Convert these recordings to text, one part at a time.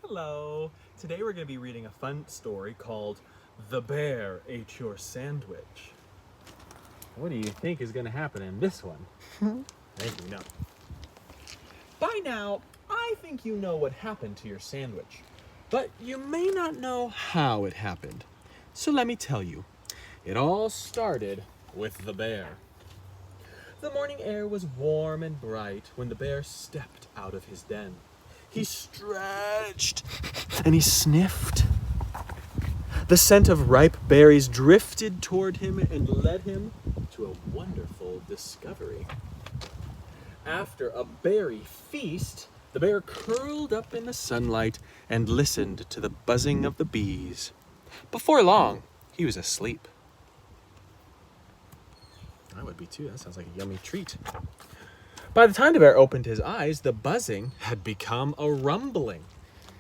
Hello! Today we're going to be reading a fun story called The Bear Ate Your Sandwich. What do you think is going to happen in this one? I think you know. By now, I think you know what happened to your sandwich, but you may not know how it happened. So let me tell you. It all started with the bear. The morning air was warm and bright when the bear stepped out of his den. He stretched and he sniffed. The scent of ripe berries drifted toward him and led him to a wonderful discovery. After a berry feast, the bear curled up in the sunlight and listened to the buzzing of the bees. Before long, he was asleep. I would be too. That sounds like a yummy treat. By the time the bear opened his eyes, the buzzing had become a rumbling.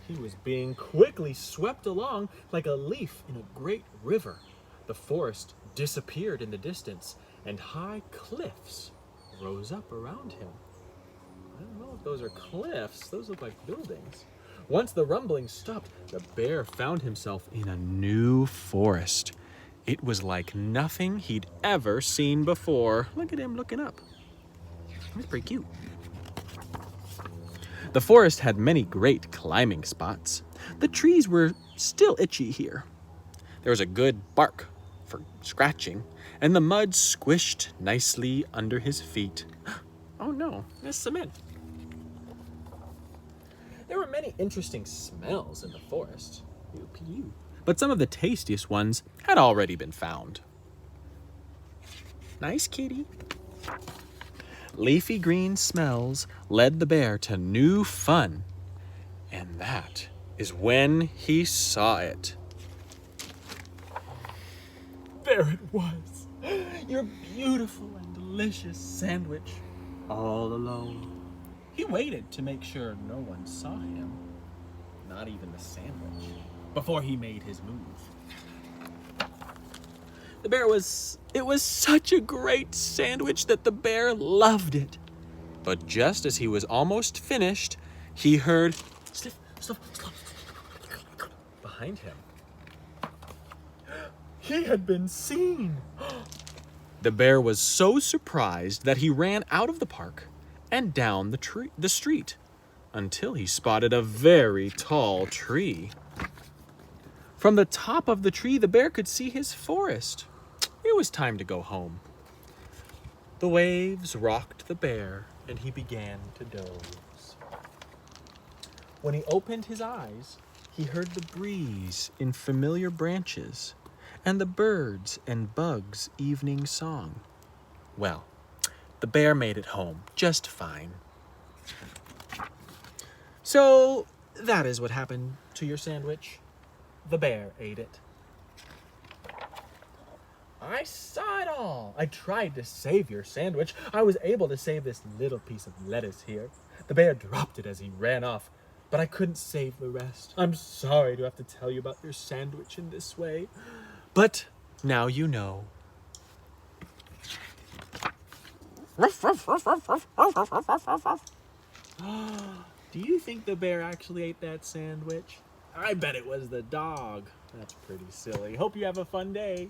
He was being quickly swept along like a leaf in a great river. The forest disappeared in the distance, and high cliffs rose up around him. I don't know if those are cliffs. Those look like buildings. Once the rumbling stopped, the bear found himself in a new forest. It was like nothing he'd ever seen before. Look at him looking up. He's pretty cute. The forest had many great climbing spots. The trees were still itchy here. There was a good bark for scratching, and the mud squished nicely under his feet. Oh no, there's cement. There were many interesting smells in the forest, but some of the tastiest ones had already been found. Nice kitty. Leafy green smells led the bear to new fun, and that is when he saw it. There it was, your beautiful and delicious sandwich, all alone. He waited to make sure no one saw him, not even the sandwich, before he made his move. It was such a great sandwich that the bear loved it. But just as he was almost finished, he heard sniff, behind him. He had been seen. The bear was so surprised that he ran out of the park and down the street until he spotted a very tall tree. From the top of the tree, the bear could see his forest. It was time to go home. The waves rocked the bear, and he began to doze. When he opened his eyes, he heard the breeze in familiar branches and the birds and bugs' evening song. Well, the bear made it home just fine. So that is what happened to your sandwich. The bear ate it. I saw it all. I tried to save your sandwich. I was able to save this little piece of lettuce here. The bear dropped it as he ran off, but I couldn't save the rest. I'm sorry to have to tell you about your sandwich in this way, but now you know. Do you think the bear actually ate that sandwich? I bet it was the dog. That's pretty silly. Hope you have a fun day.